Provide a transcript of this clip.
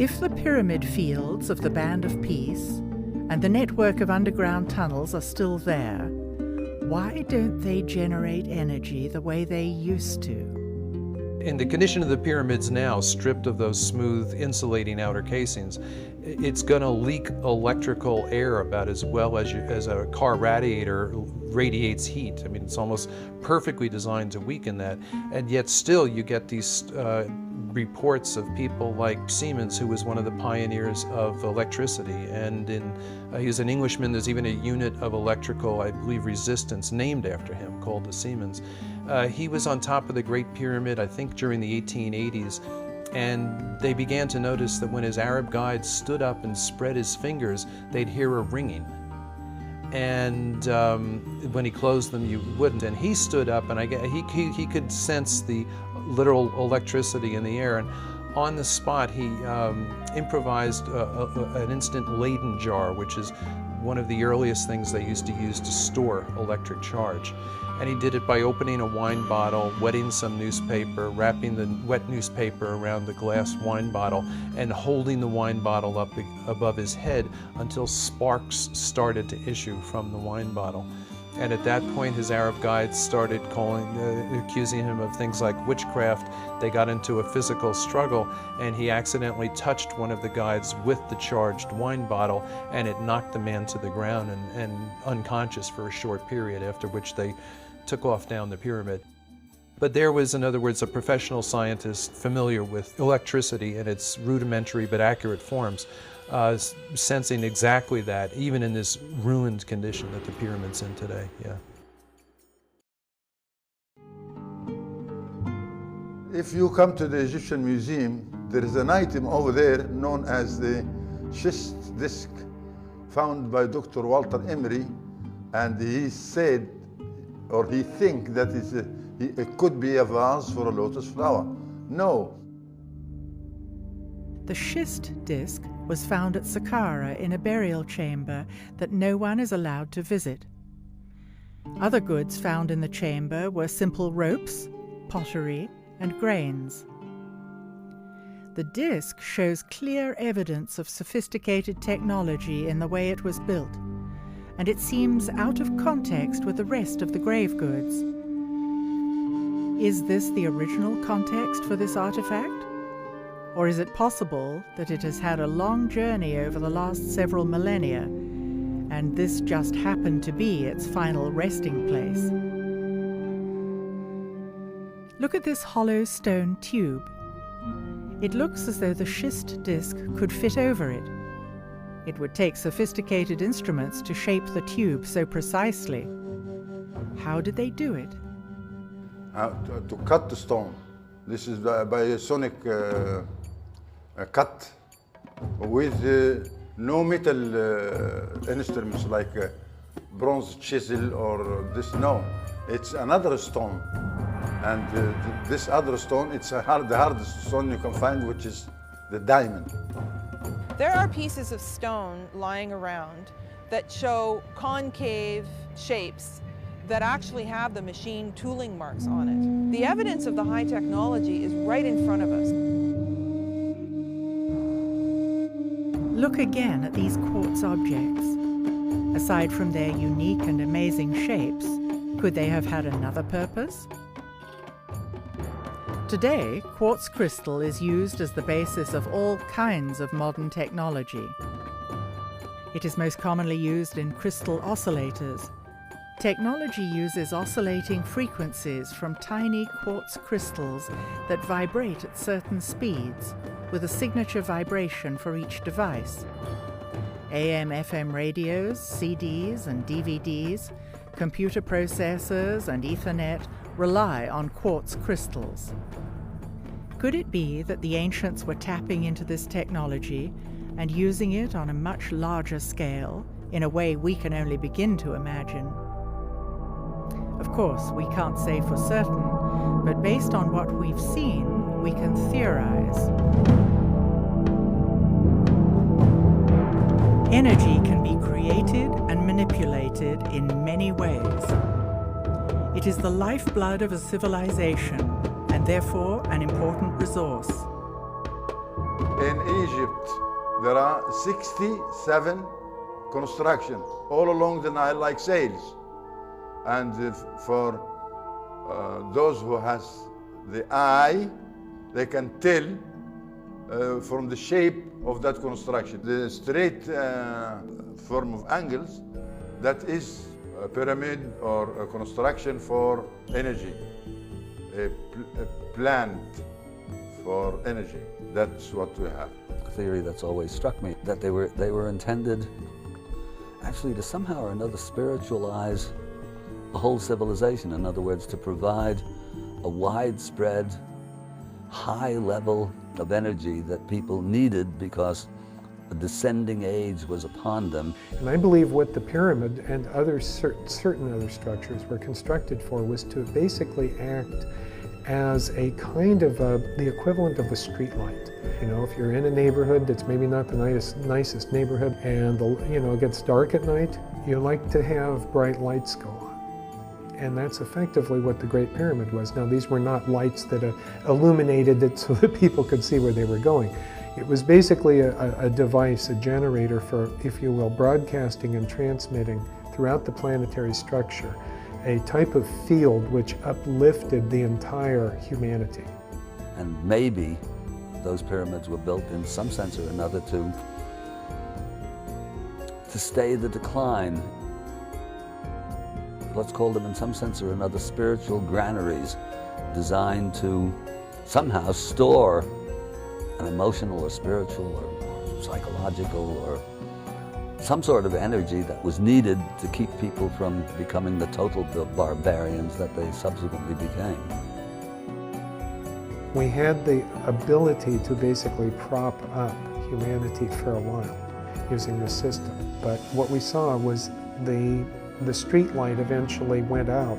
If the pyramid fields of the Band of Peace and the network of underground tunnels are still there, why don't they generate energy the way they used to? In the condition of the pyramids now, stripped of those smooth insulating outer casings, it's going to leak electrical air about as well as a car radiator radiates heat. I mean, it's almost perfectly designed to weaken that, and yet still you get these reports of people like Siemens, who was one of the pioneers of electricity, and he was an Englishman. There's even a unit of electrical, I believe, resistance named after him called the Siemens. He was on top of the Great Pyramid, I think during the 1880s, and they began to notice that when his Arab guides stood up and spread his fingers, they'd hear a ringing. And when he closed them, you wouldn't. And he stood up, and he could sense the literal electricity in the air. And on the spot, he improvised an instant Leyden jar, which is one of the earliest things they used to use to store electric charge. And he did it by opening a wine bottle, wetting some newspaper, wrapping the wet newspaper around the glass wine bottle, and holding the wine bottle up above his head until sparks started to issue from the wine bottle. And at that point, his Arab guides started accusing him of things like witchcraft. They got into a physical struggle, and he accidentally touched one of the guides with the charged wine bottle, and it knocked the man to the ground and unconscious for a short period, after which they took off down the pyramid. But there was, in other words, a professional scientist familiar with electricity in its rudimentary but accurate forms, sensing exactly that, even in this ruined condition that the pyramid's in today. Yeah. If you come to the Egyptian Museum, there is an item over there known as the ШİST DİSK, found by Dr. Walter Emery, and he said, or he think that it could be a vase for a lotus flower. No. The ШİST DİSK was found at Saqqara in a burial chamber that no one is allowed to visit. Other goods found in the chamber were simple ropes, pottery, and grains. The disc shows clear evidence of sophisticated technology in the way it was built, and it seems out of context with the rest of the grave goods. Is this the original context for this artifact? Or is it possible that it has had a long journey over the last several millennia, and this just happened to be its final resting place? Look at this hollow stone tube. It looks as though the ШİST DİSK could fit over it. It would take sophisticated instruments to shape the tube so precisely. How did they do it? To cut the stone. This is by a sonic cut with no metal instruments like bronze chisel or this. No, it's another stone. And this other stone, it's the hardest stone you can find, which is the diamond. There are pieces of stone lying around that show concave shapes that actually have the machine tooling marks on it. The evidence of the high technology is right in front of us. Look again at these quartz objects. Aside from their unique and amazing shapes, could they have had another purpose? Today, quartz crystal is used as the basis of all kinds of modern technology. It is most commonly used in crystal oscillators. Technology uses oscillating frequencies from tiny quartz crystals that vibrate at certain speeds, with a signature vibration for each device. AM/FM radios, CDs and DVDs, computer processors and Ethernet rely on quartz crystals. Could it be that the ancients were tapping into this technology and using it on a much larger scale, in a way we can only begin to imagine? Of course, we can't say for certain, but based on what we've seen, we can theorize. Energy can be created and manipulated in many ways. It is the lifeblood of a civilization, and therefore an important resource. In Egypt, Egypt, there are 67 constructions all along the Nile like sails. And for those who has the eye, they can tell from the shape of that construction. The straight form of angles, that is a pyramid or a construction for energy, a plant for energy. That's what we have. A theory that's always struck me, that they were intended actually to somehow or another spiritualize the whole civilization. In other words, to provide a widespread, high level of energy that people needed because a descending age was upon them. And I believe what the pyramid and other certain other structures were constructed for was to basically act as a kind of the equivalent of a street light. You know, if you're in a neighborhood that's maybe not the nicest neighborhood and it gets dark at night, you like to have bright lights go on. And that's effectively what the Great Pyramid was. Now, these were not lights that illuminated it so that people could see where they were going. It was basically a device, a generator for, if you will, broadcasting and transmitting throughout the planetary structure a type of field which uplifted the entire humanity. And maybe those pyramids were built in some sense or another to stay the decline. Let's call them in some sense or another spiritual granaries designed to somehow store an emotional or spiritual or psychological or some sort of energy that was needed to keep people from becoming the total barbarians that they subsequently became. We had the ability to basically prop up humanity for a while using the system, but what we saw was the street light eventually went out.